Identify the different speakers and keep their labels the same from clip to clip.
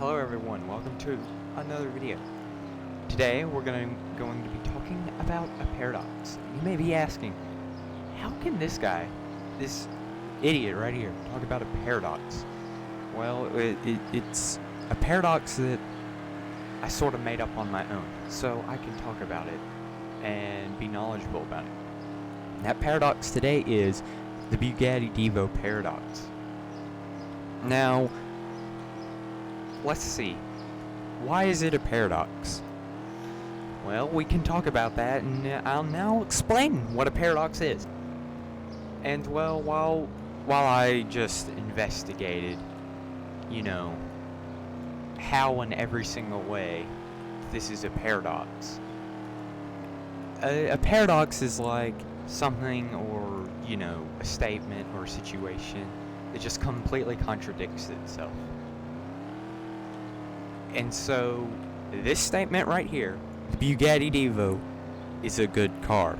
Speaker 1: Hello everyone, welcome to another video. Today we're going to be talking about a paradox. You may be asking, how can this guy, this idiot right here, talk about a paradox? Well, it's a paradox that I sort of made up on my own, so I can talk about it and be knowledgeable about it. And that paradox today is the Bugatti Divo paradox. Now, let's see. Why is it a paradox? Well, we can talk about that, and I'll now explain what a paradox is. And well, while I just investigated, how in every single way this is a paradox. A paradox is like something or, a statement or a situation that just completely contradicts itself. And so, this statement right here, the Bugatti Divo is a good car,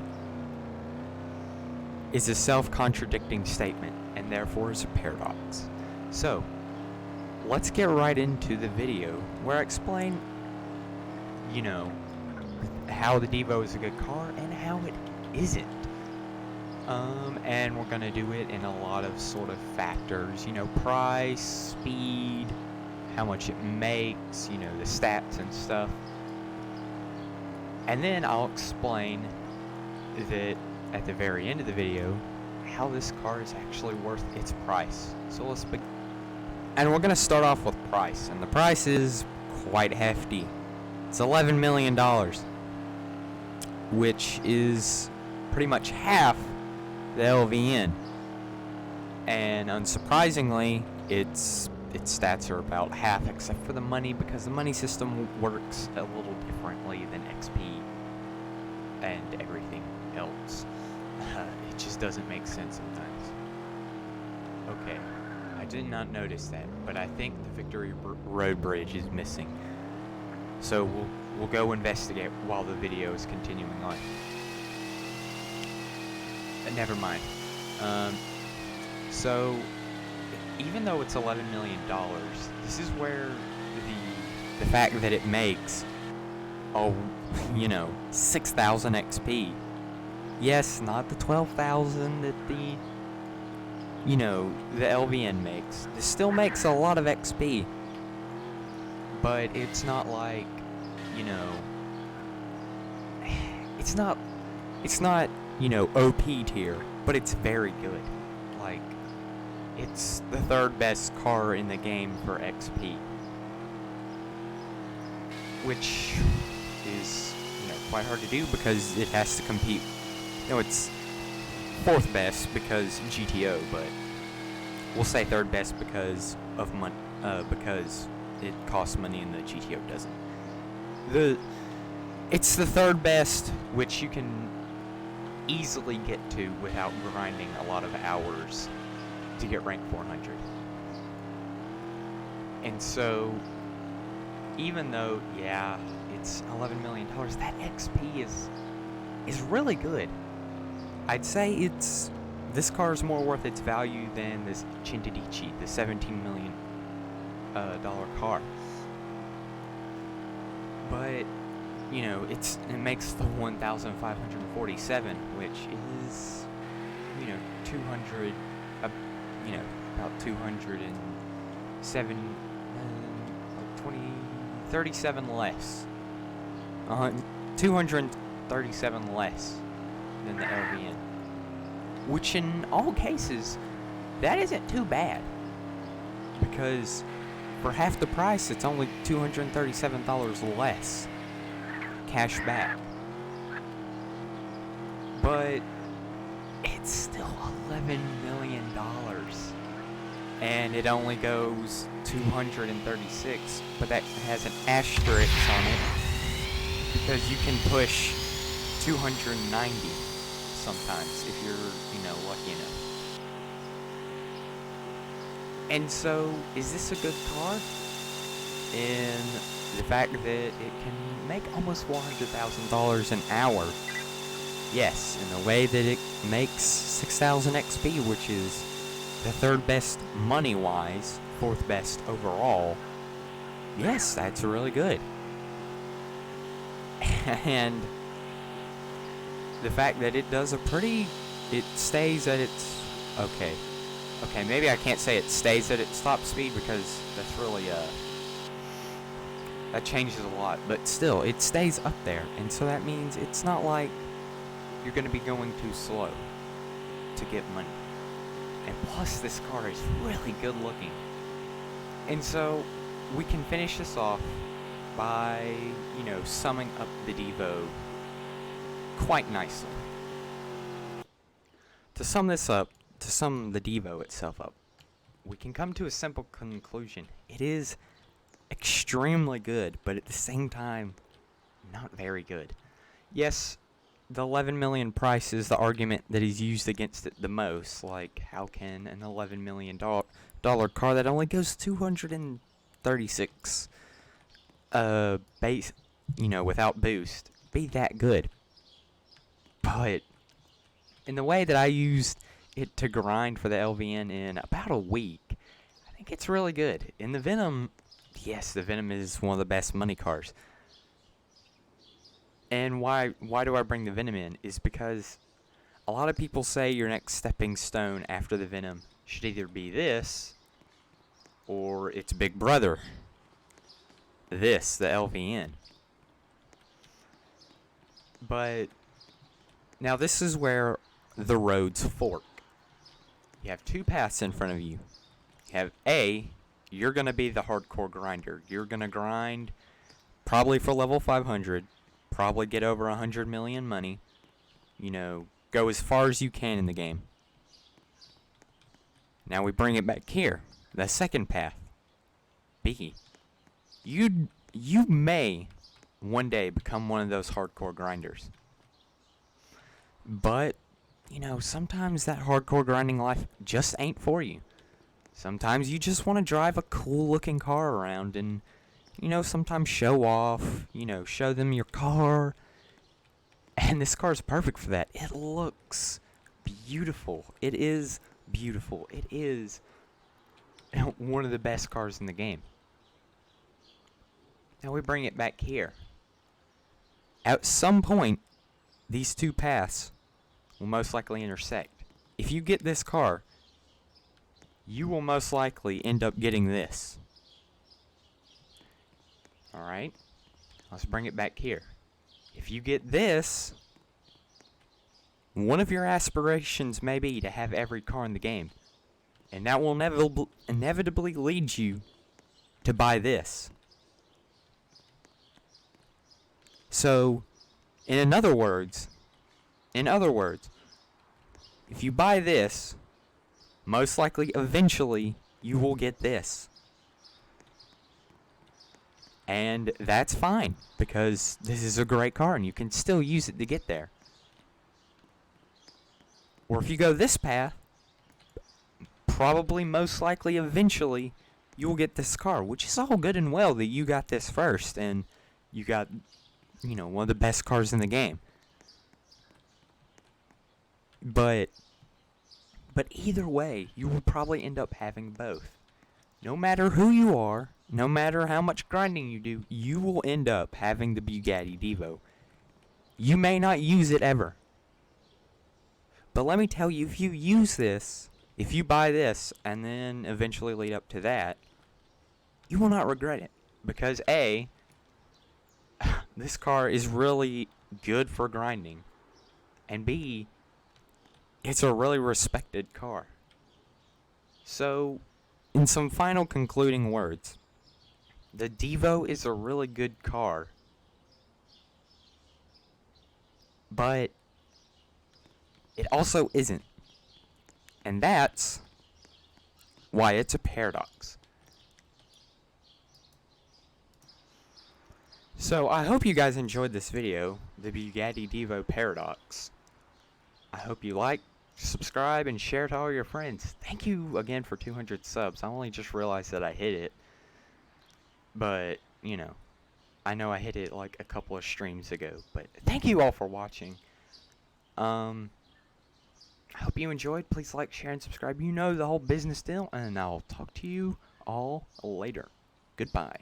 Speaker 1: is a self-contradicting statement, and therefore is a paradox. So, let's get right into the video where I explain, how the Divo is a good car and how it isn't. And we're gonna do it in a lot of sort of factors, price, speed, how much it makes, the stats and stuff. And then I'll explain that at the very end of the video, how this car is actually worth its price. So let's begin. And we're gonna start off with price, and the price is quite hefty. It's $11 million, which is pretty much half the LVN. And unsurprisingly, its stats are about half, except for the money, because the money system works a little differently than XP and everything else. It just doesn't make sense sometimes. Okay, I did not notice that, but I think the Victory Road Bridge is missing. So we'll go investigate while the video is continuing on. Never mind. So, even though it's $11 million, this is where the fact that it makes, 6,000 XP. Yes, not the 12,000 that the LVN makes. This still makes a lot of XP. But it's not like, it's not, OP tier, but it's very good. Like, it's the third best car in the game for XP, which is, quite hard to do because it has to compete. It's fourth best because GTO, but we'll say third best because of money, because it costs money and the GTO doesn't. It's the third best, which you can easily get to without grinding a lot of hours to get rank 400. And so, even though, it's $11 million, that XP is really good. I'd say this car is more worth its value than this Cintadici, the $17 million dollar car. But it makes the 1,547, which is 200, about 207, 37 less. 237 less than the LVN, which in all cases, that isn't too bad, because for half the price, it's only $237 less cash back. But it's still $11 million, and it only goes 236, but that has an asterisk on it, because you can push 290 sometimes if you're, lucky enough. And so, is this a good car? In the fact that it can make almost $400,000 an hour. Yes, in the way that it makes 6,000 XP, which is the third best money-wise, fourth best overall, Yes, that's really good. And the fact that it does it stays at its, okay, maybe I can't say it stays at its top speed, because that's really, that changes a lot, but still, it stays up there, and so that means it's not like you're gonna be going too slow to get money. And plus, this car is really good looking. And so, we can finish this off by, summing up the Devo quite nicely. To sum the Devo itself up, we can come to a simple conclusion. It is extremely good, but at the same time, not very good. Yes, the 11 million price is the argument that is used against it the most. Like, how can an $11 million car that only goes 236 base, without boost, be that good? But in the way that I used it to grind for the LVN in about a week, I think it's really good. In the Venom, yes, the Venom is one of the best money cars. And why do I bring the Venom in? Is because a lot of people say your next stepping stone after the Venom should either be this, or its big brother, this, the LVN. But now this is where the roads fork. You have two paths in front of you. You have A, you're going to be the hardcore grinder. You're going to grind probably for level 500, probably get over 100 million money, go as far as you can in the game. Now we bring it back here. The second path, B, you may one day become one of those hardcore grinders. But, sometimes that hardcore grinding life just ain't for you. Sometimes you just want to drive a cool looking car around and, sometimes show off, show them your car. And this car is perfect for that. It looks beautiful. It is beautiful. It is one of the best cars in the game. Now we bring it back here. At some point, these two paths will most likely intersect. If you get this car, you will most likely end up getting this. Alright? Let's bring it back here. If you get this, one of your aspirations may be to have every car in the game. And that will inevitably lead you to buy this. So, in other words, if you buy this, most likely eventually you will get this. And that's fine, because this is a great car and you can still use it to get there. Or if you go this path, probably most likely eventually you will get this car, which is all good and well that you got this first and you got, one of the best cars in the game. But either way, you will probably end up having both. No matter who you are, no matter how much grinding you do, you will end up having the Bugatti Devo. You may not use it ever. But let me tell you, if you use this, if you buy this, and then eventually lead up to that, you will not regret it. Because A, this car is really good for grinding. And B, it's a really respected car. So, in some final concluding words, the Devo is a really good car, but it also isn't. And that's why it's a paradox. So, I hope you guys enjoyed this video, the Bugatti Devo Paradox. I hope you like, subscribe, and share to all your friends. Thank you again for 200 subs. I only just realized that I hit it. But, I know I hit it like a couple of streams ago. But thank you all for watching. I hope you enjoyed. Please like, share, and subscribe. You know the whole business deal. And I'll talk to you all later. Goodbye.